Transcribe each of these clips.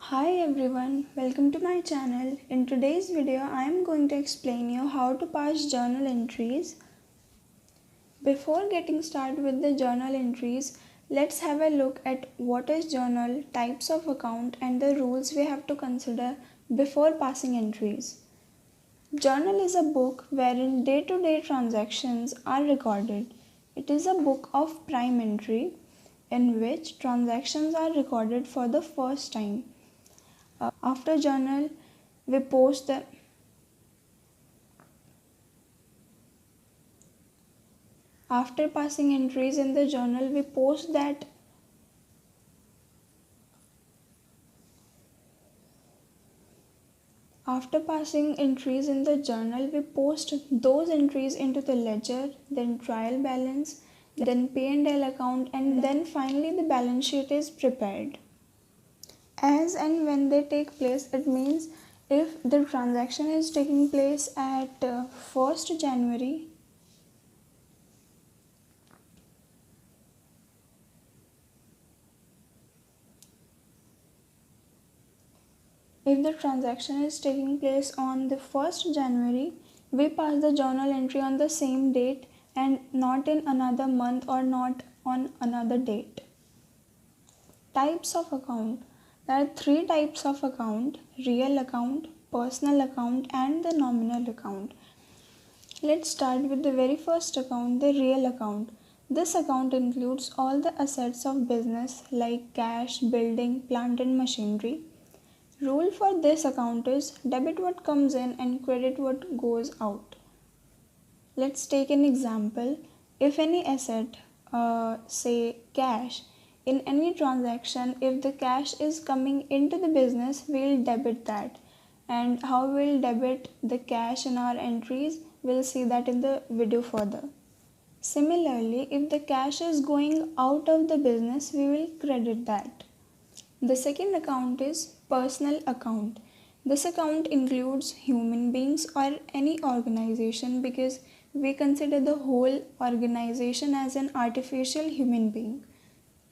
Hi everyone, welcome to my channel. In today's video, I am going to explain you how to pass journal entries. Before getting started with the journal entries, let's have a look at what is journal, types of account and the rules we have to consider before passing entries. Journal is a book wherein day-to-day transactions are recorded. It is a book of prime entry in which transactions are recorded for the first time. After journal, we post the after passing entries in the journal, we post that after passing entries in the journal, we post those entries into the ledger, then trial balance, then P&L account, and then finally the balance sheet is prepared. As and when they take place, it means if the transaction is taking place at 1st January, if the transaction is taking place on the 1st January, we pass the journal entry on the same date and not in another month or not on another date. Types of account. There are three types of account: real account, personal account and the nominal account. Let's start with the very first account, the real account. This account includes all the assets of business like cash, building, plant and machinery. Rule for this account is debit what comes in and credit what goes out. Let's take an example. If any asset, say cash, in any transaction, if the cash is coming into the business, we'll debit that. And how we'll debit the cash in our entries, we'll see that in the video further. Similarly, if the cash is going out of the business, we will credit that. The second account is personal account. This account includes human beings or any organization because we consider the whole organization as an artificial human being.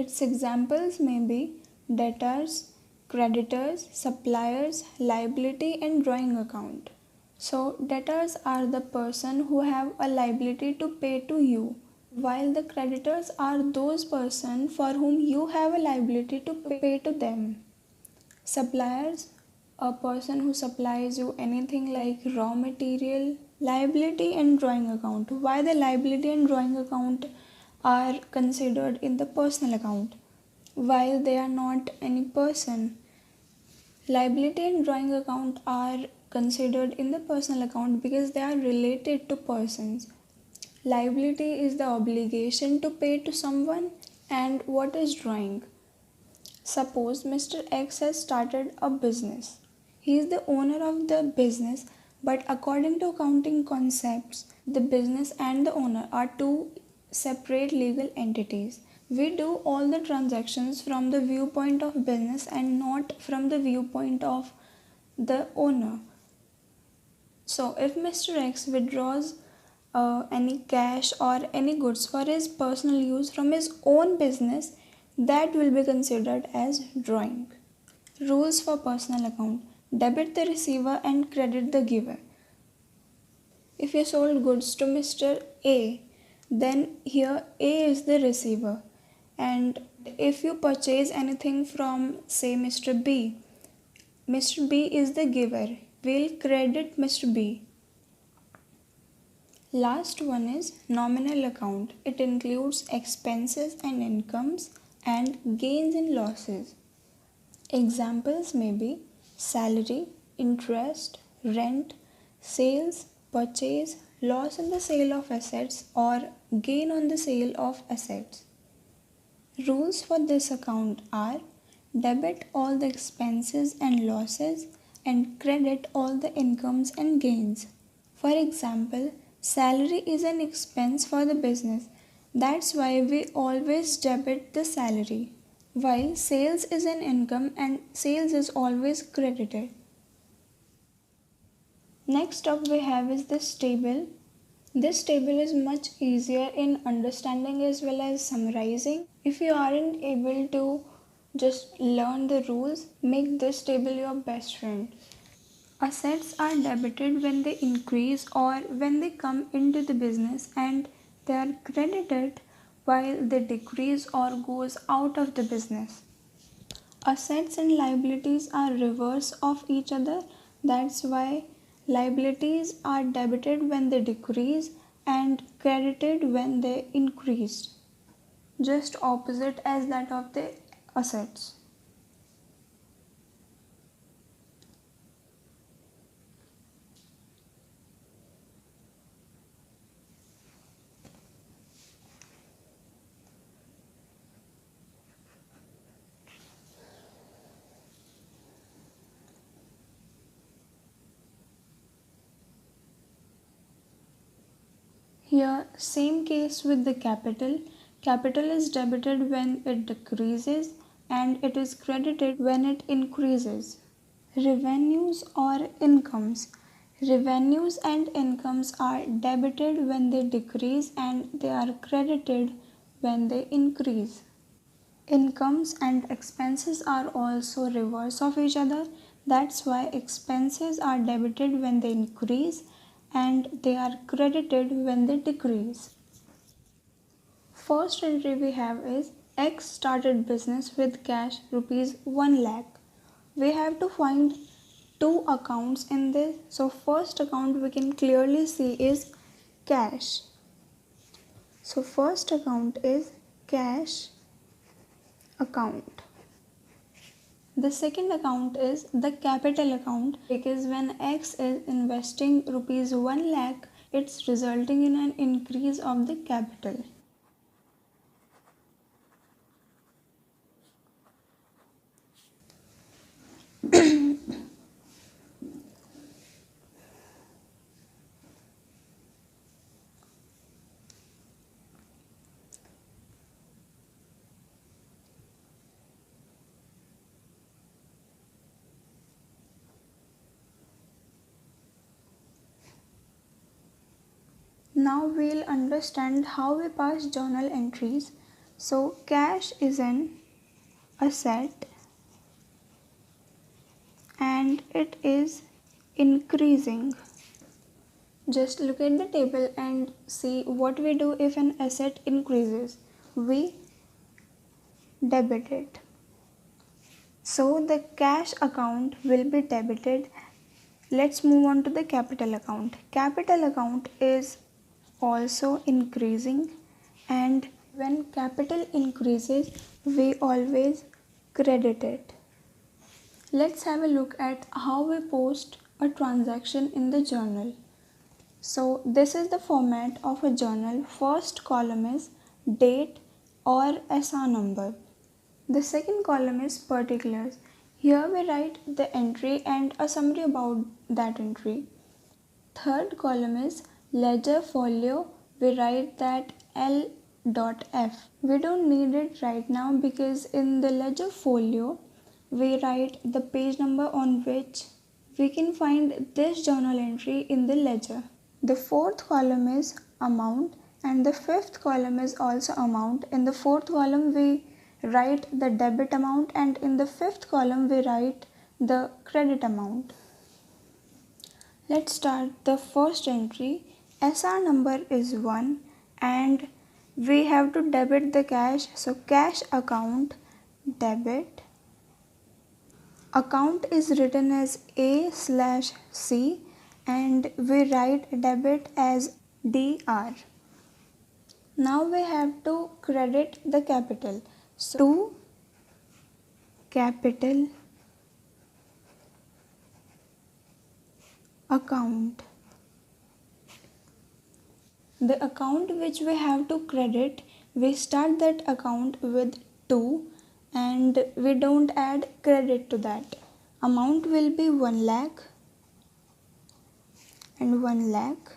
Its examples may be debtors, creditors, suppliers, liability and drawing account. So debtors are the person who have a liability to pay to you, while the creditors are those person for whom you have a liability to pay to them. Suppliers, a person who supplies you anything like raw material. Liability and drawing account. Why the liability and drawing account are considered in the personal account while they are not any person? Liability and drawing account are considered in the personal account because they are related to persons. Liability is the obligation to pay to someone, and what is drawing? Suppose Mr. X has started a business. He is the owner of the business, but according to accounting concepts, the business and the owner are two separate legal entities. We do all the transactions from the viewpoint of business and not from the viewpoint of the owner. So, if Mr. X withdraws any cash or any goods for his personal use from his own business, that will be considered as drawing. Rules for personal account: debit the receiver and credit the giver. If you sold goods to Mr. A, then here A is the receiver, and if you purchase anything from, say, Mr. B, Mr. B is the giver. We'll credit Mr. B. Last one is nominal account. It includes expenses and incomes and gains and losses. Examples may be salary, interest, rent, sales, purchase, loss in the sale of assets or gain on the sale of assets. Rules for this account are debit all the expenses and losses and credit all the incomes and gains. For example, salary is an expense for the business. That's why we always debit the salary, while sales is an income and sales is always credited. Next up we have is this table. This table is much easier in understanding as well as summarizing. If you aren't able to Just learn the rules, make this table your best friend. Assets are debited when they increase or when they come into the business, and they are credited while they decrease or goes out of the business. Assets and liabilities are reverse of each other. That's why liabilities are debited when they decrease and credited when they increase. Just opposite as that of the assets. Here, same case with the capital. Capital is debited when it decreases and it is credited when it increases. Revenues or incomes. Revenues and incomes are debited when they decrease and they are credited when they increase. Incomes and expenses are also reverse of each other. That's why expenses are debited when they increase and they are credited when they decrease. First entry we have is X started business with cash rupees 1 lakh. We have to find two accounts in this. So first account we can clearly see is cash. So first account is cash account. The second account is the capital account, because when X is investing rupees 1 lakh, it's resulting in an increase of the capital. Now we'll understand how we pass journal entries. So cash is an asset and it is increasing. Just look at the table and see what we do if an asset increases. We debit it. So the cash account will be debited. Let's move on to the capital account. Capital account is also increasing, and when capital increases, we always credit it. Let's have a look at how we post a transaction in the journal. So this is the format of a journal. First column is date or SR number. The second column is particulars. Here we write the entry and a summary about that entry. Third column is ledger folio. We write that L.F. We don't need it right now because in the ledger folio we write the page number on which we can find this journal entry in the ledger. The fourth column is amount and the fifth column is also amount. In the fourth column we write the debit amount and in the fifth column we write the credit amount. Let's start the first entry. SR number is 1 and we have to debit the cash. So cash account debit. Account is written as A/C and we write debit as DR. Now we have to credit the capital. So to capital account. The account which we have to credit, we start that account with 2 and we don't add credit to that. Amount will be 1 lakh and 1 lakh.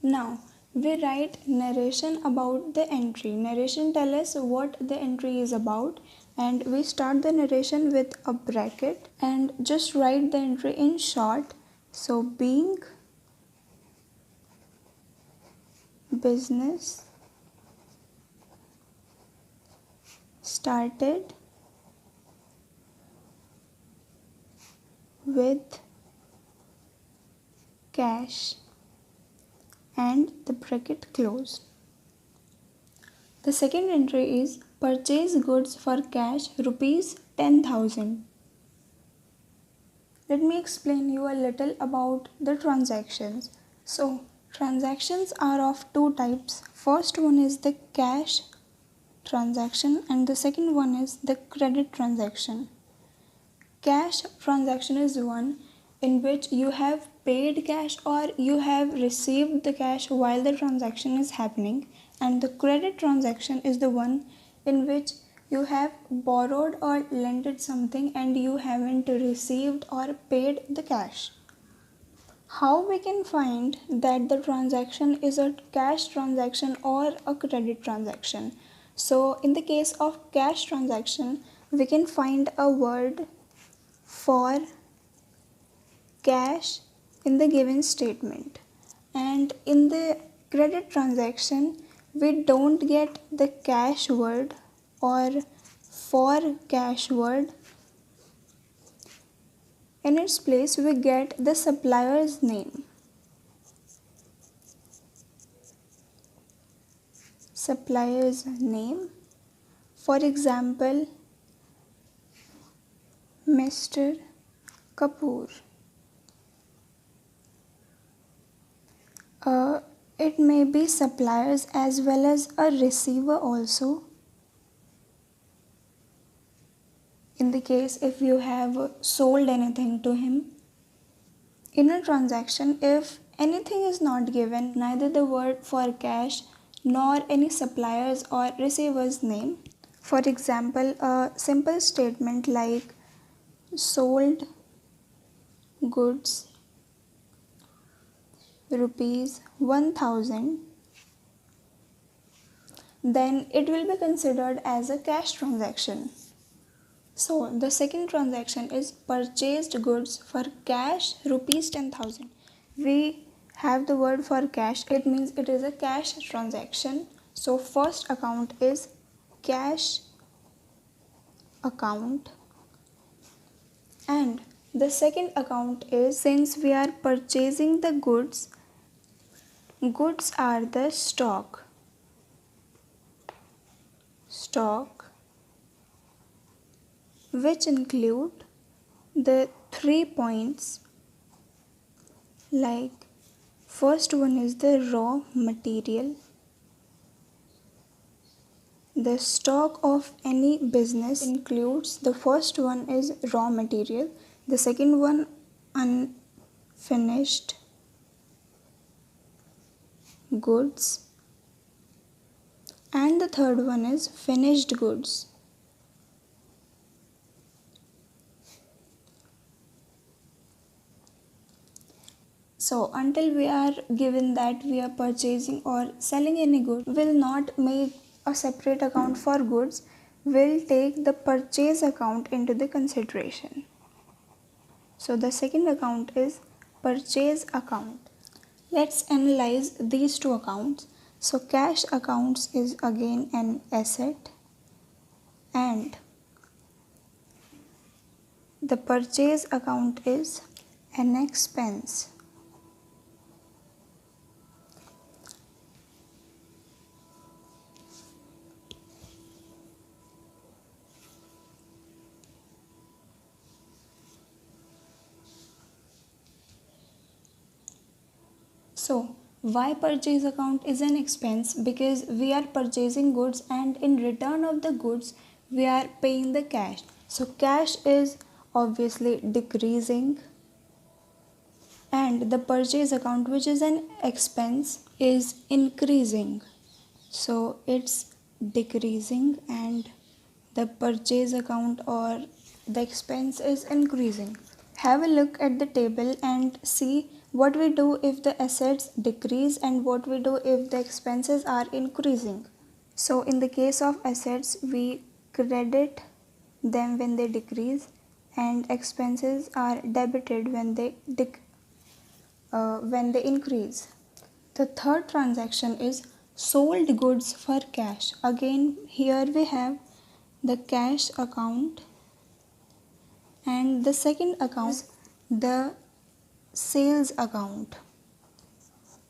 Now we write narration about the entry. Narration tells us what the entry is about, and we start the narration with a bracket and just write the entry in short. So being business started with cash and the bracket closed. The second entry is purchase goods for cash rupees 10,000. Let me explain you a little about the transactions. So, transactions are of two types. First one is the cash transaction and the second one is the credit transaction. Cash transaction is one in which you have paid cash or you have received the cash while the transaction is happening, and the credit transaction is the one in which you have borrowed or lended something and you haven't received or paid the cash. How we can find that the transaction is a cash transaction or a credit transaction? So in the case of cash transaction, we can find a word for cash in the given statement, and in the credit transaction we don't get the cash word or for cash word. In its place we get the supplier's name. Supplier's name, for example, Mr. Kapoor. It may be suppliers as well as a receiver also. In the case if you have sold anything to him. In a transaction, if anything is not given, neither the word for cash nor any supplier's or receiver's name. For example, a simple statement like sold goods rupees 1000, then it will be considered as a cash transaction. So the second transaction is purchased goods for cash rupees 10,000. We have the word for cash, it means it is a cash transaction. So first account is cash account, and the second account is, since we are purchasing the goods are the stock which include the 3 points, like first one is the raw material. The stock of any business includes, the first one is raw material, the second one unfinished goods, and the third one is finished goods. So until we are given that we are purchasing or selling any good, will not make a separate account for goods, will take the purchase account into the consideration. So the second account is purchase account. Let's analyze these two accounts. So cash accounts is again an asset and the purchase account is an expense. So why purchase account is an expense? Because we are purchasing goods and in return of the goods we are paying the cash. So cash is obviously decreasing and the purchase account, which is an expense, is increasing. So it's decreasing and the purchase account or the expense is increasing. Have a look at the table and see what we do if the assets decrease and what we do if the expenses are increasing. So in the case of assets, we credit them when they decrease and expenses are debited when they increase. The third transaction is sold goods for cash. Again, here we have the cash account, and the second account is the sales account.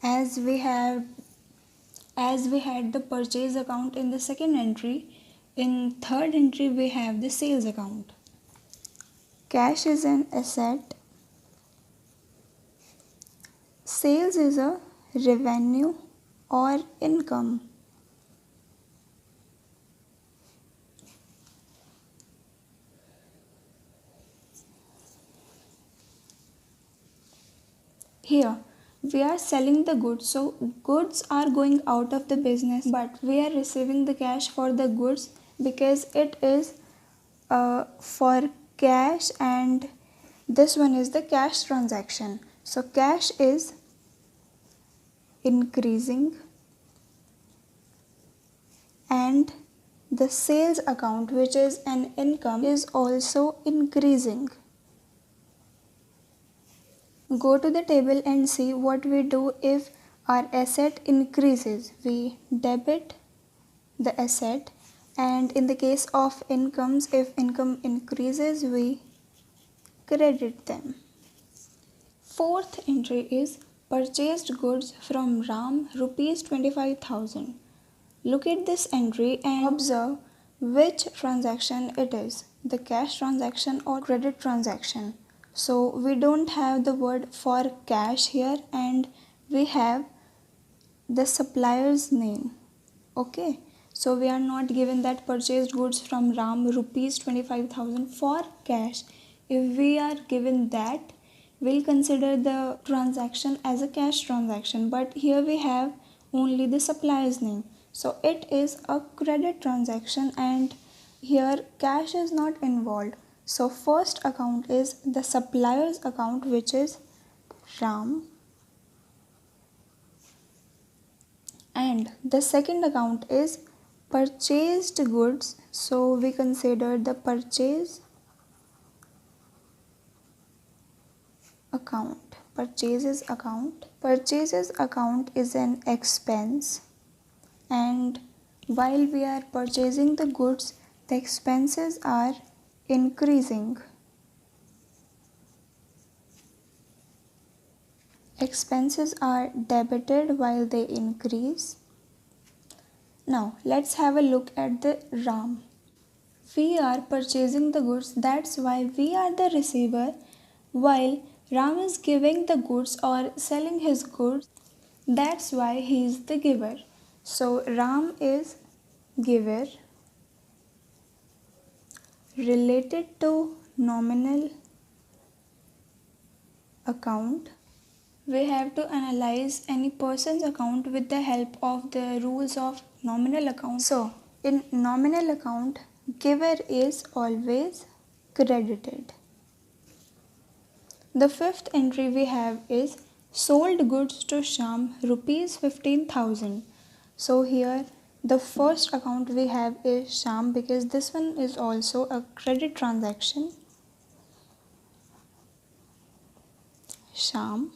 As we had the purchase account in the second entry, in third entry we have the sales account. Cash is an asset, sales is a revenue or income. Here we are selling the goods, so goods are going out of the business, but we are receiving the cash for the goods because it is for cash, and this one is the cash transaction. So cash is increasing and the sales account, which is an income, is also increasing. Go to the table and see what we do if our asset increases. We debit the asset, and in the case of incomes, if income increases, we credit them. Fourth entry is purchased goods from Ram rupees 25,000. Look at this entry and observe which transaction it is, the cash transaction or credit transaction. So we don't have the word for cash here, and we have the supplier's name. Okay, so we are not given that purchased goods from Ram rupees 25,000 for cash. If we are given that, we'll consider the transaction as a cash transaction, but here we have only the supplier's name, so it is a credit transaction, and here cash is not involved. So first account is the supplier's account, which is Ram, and the second account is purchased goods, so we consider the purchases account. Purchases account is an expense, and while we are purchasing the goods, the expenses are increasing. Expenses are debited while they increase. Now let's have a look at the Ram. We are purchasing the goods, that's why we are the receiver, while Ram is giving the goods or selling his goods, that's why he is the giver. So Ram is giver. Related to nominal account, we have to analyze any person's account with the help of the rules of nominal account. So in nominal account, giver is always credited. The fifth entry we have is sold goods to Sham rupees 15,000. So here the first account we have is Sham, because this one is also a credit transaction. Sham.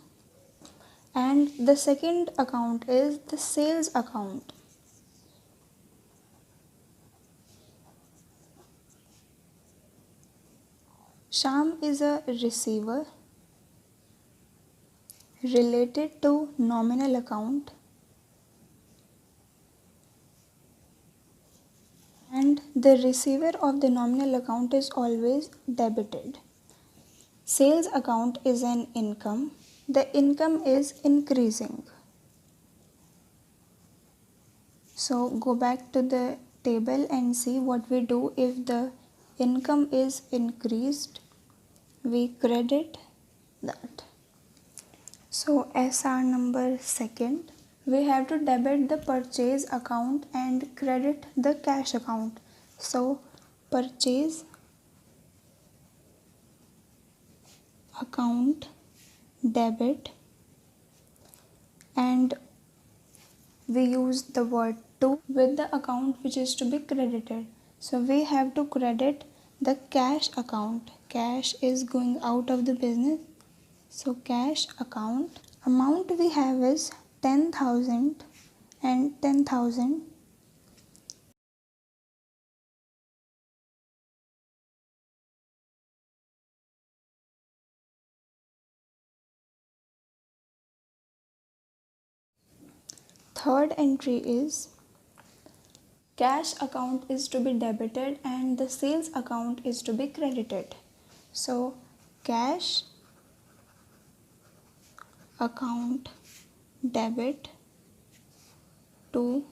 And the second account is the sales account. Sham is a receiver related to nominal account, and the receiver of the nominal account is always debited. Sales account is an income. The income is increasing. So go back to the table and see what we do if the income is increased. We credit that. So SR number second, we have to debit the purchase account and credit the cash account. So purchase account debit, and we use the word to with the account which is to be credited. So we have to credit the cash account. Cash is going out of the business, so cash account. Amount we have is 10,000 and 10,000. third entry is cash account is to be debited and the sales account is to be credited. So cash account debit to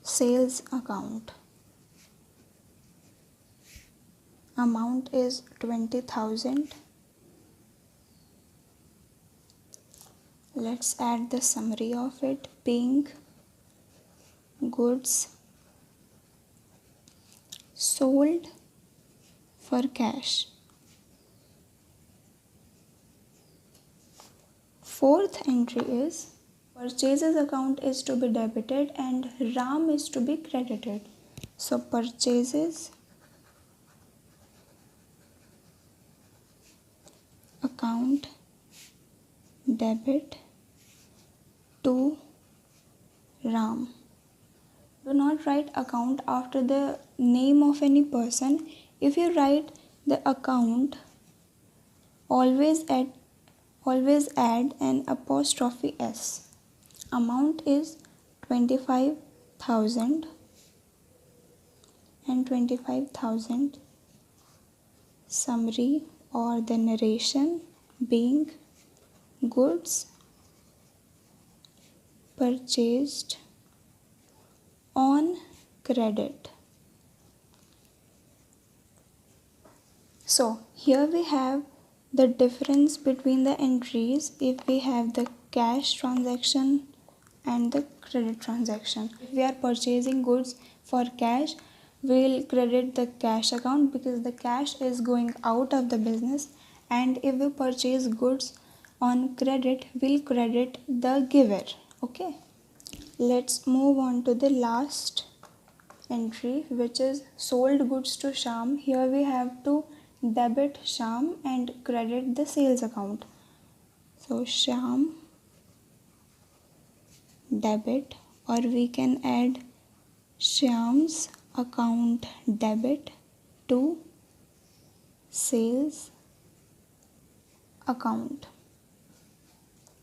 sales account. Amount is 20,000. Let's add the summary of it, being goods sold for cash. Fourth entry is purchases account is to be debited and RAM is to be credited. So purchases account debit to RAM. Do not write account after the name of any person. If you write the account, always add an apostrophe s. Amount is 25,000 and 25,000. Summary or the narration being goods purchased on credit. So here we have the difference between the entries if we have the cash transaction and the credit transaction. If we are purchasing goods for cash, we'll credit the cash account because the cash is going out of the business, and if we purchase goods on credit, we'll credit the giver. Okay, let's move on to the last entry, which is sold goods to Sham. Here we have to debit Sham and credit the sales account. So Sham debit, or we can add Shyam's account debit to sales account.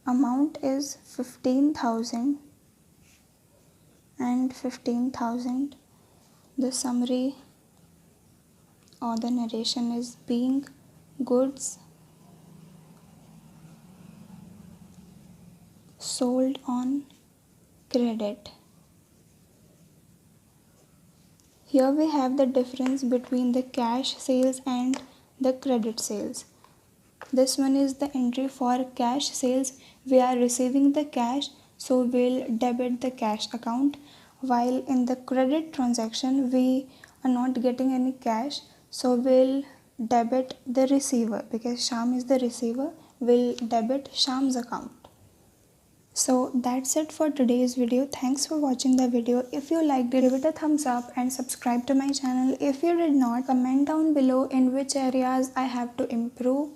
Amount is 15,000 and 15,000. The summary or the narration is being goods sold on credit. Here we have the difference between the cash sales and the credit sales. This one is the entry for cash sales. We are receiving the cash, so we'll debit the cash account, while in the credit transaction we are not getting any cash, so we'll debit the receiver because Sham is the receiver. We'll debit Sham's account. So that's it for today's video. Thanks for watching the video. If you liked it, give it a thumbs up and subscribe to my channel. If you did not, comment down below in which areas I have to improve.